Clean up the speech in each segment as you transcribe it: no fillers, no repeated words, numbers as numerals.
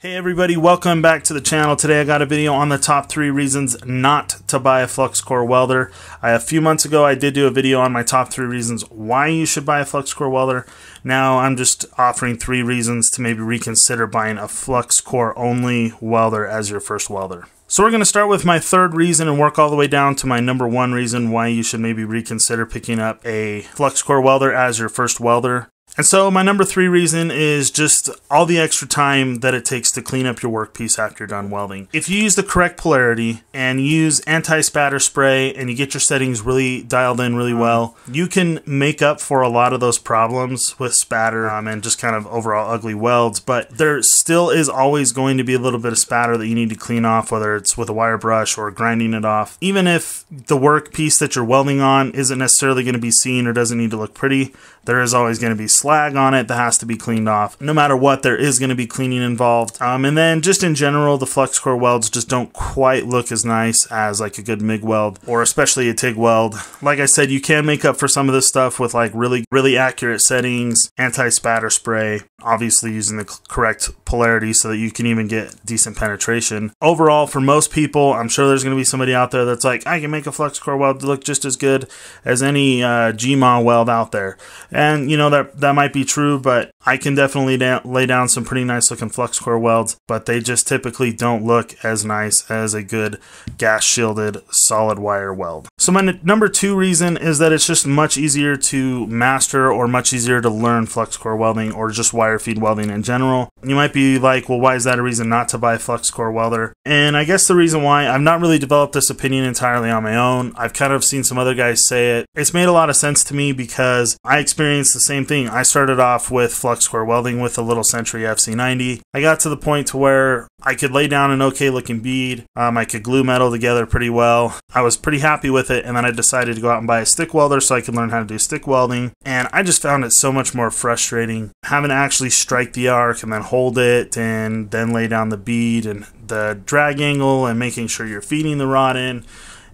Hey everybody, welcome back to the channel. Today I got a video on the top 3 reasons not to buy a flux core welder. A few months ago I did do a video on my top 3 reasons why you should buy a flux core welder. Now I'm just offering 3 reasons to maybe reconsider buying a flux core only welder as your first welder. So we're going to start with my third reason and work all the way down to my number 1 reason why you should maybe reconsider picking up a flux core welder as your first welder. And so my number 3 reason is just all the extra time that it takes to clean up your workpiece after you're done welding. If you use the correct polarity and use anti-spatter spray and you get your settings really dialed in really well, you can make up for a lot of those problems with spatter and just kind of overall ugly welds. But there still is always going to be a little bit of spatter that you need to clean off, whether it's with a wire brush or grinding it off. Even if the workpiece that you're welding on isn't necessarily going to be seen or doesn't need to look pretty, there is always going to be slag on it that has to be cleaned off. No matter what, there is going to be cleaning involved. And then just in general, the flux core welds just don't quite look as nice as like a good MIG weld or especially a TIG weld. Like I said, you can make up for some of this stuff with like really accurate settings, anti-spatter spray, obviously using the correct polarity so that you can even get decent penetration. Overall, for most people, I'm sure there's going to be somebody out there that's like, I can make a flux core weld look just as good as any GMA weld out there. And you know, that might be true, but I can definitely lay down some pretty nice looking flux core welds, but they just typically don't look as nice as a good gas shielded solid wire weld. So my number 2 reason is that it's just much easier to master or much easier to learn flux core welding or just wire feed welding in general. You might be like, well, why is that a reason not to buy a flux core welder? And I guess the reason why, I've not really developed this opinion entirely on my own. I've kind of seen some other guys say it. It's made a lot of sense to me because I experienced the same thing. I started off with flux core welding with a little Century FC90. I got to the point to where I could lay down an okay looking bead. I could glue metal together pretty well. I was pretty happy with it, and then I decided to go out and buy a stick welder so I could learn how to do stick welding. And I just found it so much more frustrating having to actually strike the arc and then hold it and then lay down the bead and the drag angle and making sure you're feeding the rod in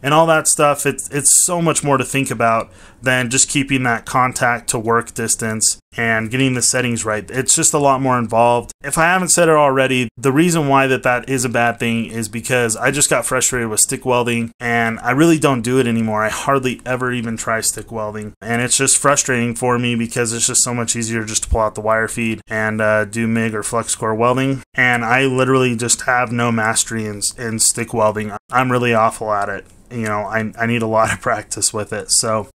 and all that stuff. It's so much more to think about than just keeping that contact to work distance and getting the settings right. It's just a lot more involved. If I haven't said it already, the reason why that is a bad thing is because I just got frustrated with stick welding and I really don't do it anymore. I hardly ever even try stick welding, and it's just frustrating for me because it's just so much easier just to pull out the wire feed and do MIG or flux core welding, and I literally just have no mastery in stick welding. I'm really awful at it. You know, I need a lot of practice with it.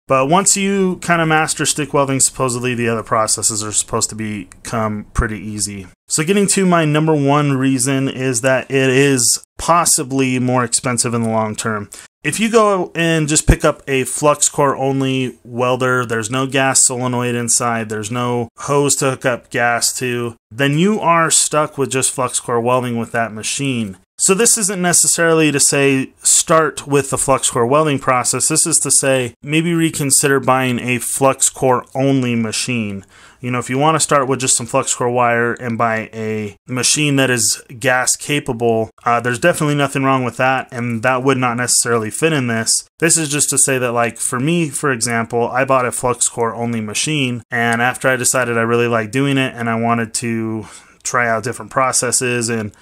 But once you kind of master stick welding, supposedly the other processes are supposed to become pretty easy. So getting to my number 1 reason is that it is possibly more expensive in the long term. If you go and just pick up a flux core only welder, there's no gas solenoid inside, there's no hose to hook up gas to, then you are stuck with just flux core welding with that machine. So this isn't necessarily to say start with the flux core welding process. This is to say maybe reconsider buying a flux core only machine. You know, if you want to start with just some flux core wire and buy a machine that is gas capable, there's definitely nothing wrong with that, and that would not necessarily fit in this. This is just to say that, like, for me, for example, I bought a flux core only machine, and after I decided I really liked doing it and I wanted to try out different processes and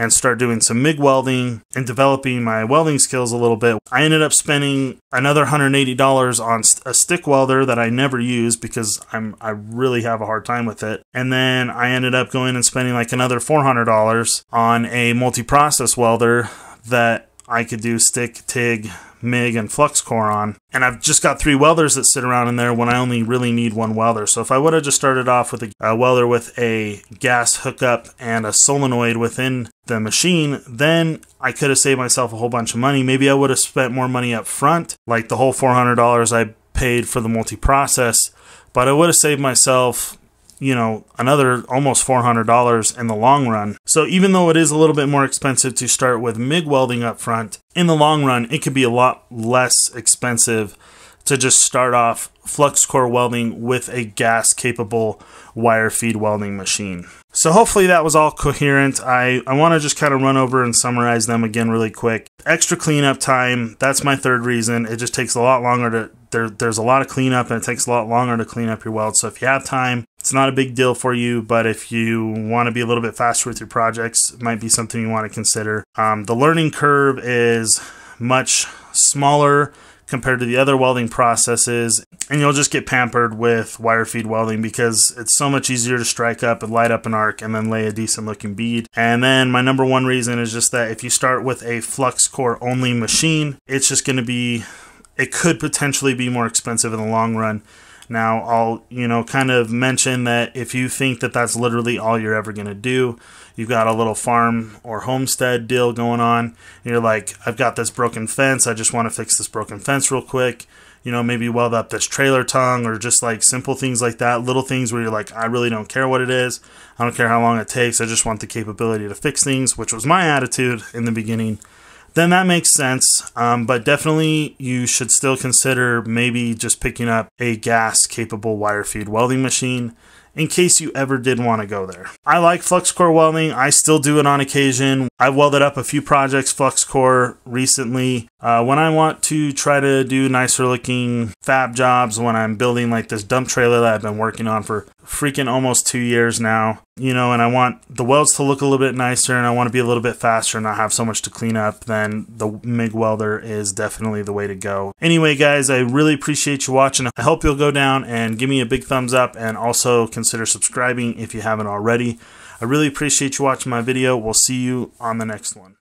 start doing some MIG welding and developing my welding skills a little bit, I ended up spending another $180 on a stick welder that I never use because I really have a hard time with it. And then I ended up going and spending like another $400 on a multi-process welder that I could do stick, TIG, MIG, and flux core on. And I've just got 3 welders that sit around in there when I only really need 1 welder. So if I would have just started off with a welder with a gas hookup and a solenoid within the machine, then I could have saved myself a whole bunch of money. Maybe I would have spent more money up front, like the whole $400 I paid for the multi-process, but I would have saved myself, you know, another almost $400 in the long run. So even though it is a little bit more expensive to start with MIG welding up front, in the long run, it could be a lot less expensive to just start off flux core welding with a gas capable wire feed welding machine. So hopefully that was all coherent. I want to just kind of run over and summarize them again really quick. Extra cleanup time, that's my 3rd reason. It just takes a lot longer there's a lot of cleanup, and it takes a lot longer to clean up your weld. So if you have time, it's not a big deal for you, but if you want to be a little bit faster with your projects, it might be something you want to consider. The learning curve is much smaller compared to the other welding processes, and you'll just get pampered with wire feed welding because it's so much easier to strike up and light up an arc and then lay a decent looking bead. And then my number one reason is just that if you start with a flux core only machine, it's just going to be, it could potentially be more expensive in the long run. Now, I'll, kind of mention that if you think that that's literally all you're ever going to do, you've got a little farm or homestead deal going on, and you're like, I've got this broken fence, I just want to fix this broken fence real quick, maybe weld up this trailer tongue, or just like simple things like that, little things where you're like, I really don't care what it is, I don't care how long it takes, I just want the capability to fix things, which was my attitude in the beginning. Then that makes sense, but definitely you should still consider maybe just picking up a gas-capable wire feed welding machine in case you ever did want to go there. I like flux core welding. I still do it on occasion. I've welded up a few projects flux core recently. When I want to try to do nicer looking fab jobs, when I'm building like this dump trailer that I've been working on for freaking almost 2 years now, and I want the welds to look a little bit nicer, and I want to be a little bit faster and not have so much to clean up, then the MIG welder is definitely the way to go. Anyway, guys, I really appreciate you watching. I hope you'll go down and give me a big thumbs up, and also consider subscribing if you haven't already. I really appreciate you watching my video. We'll see you on the next one.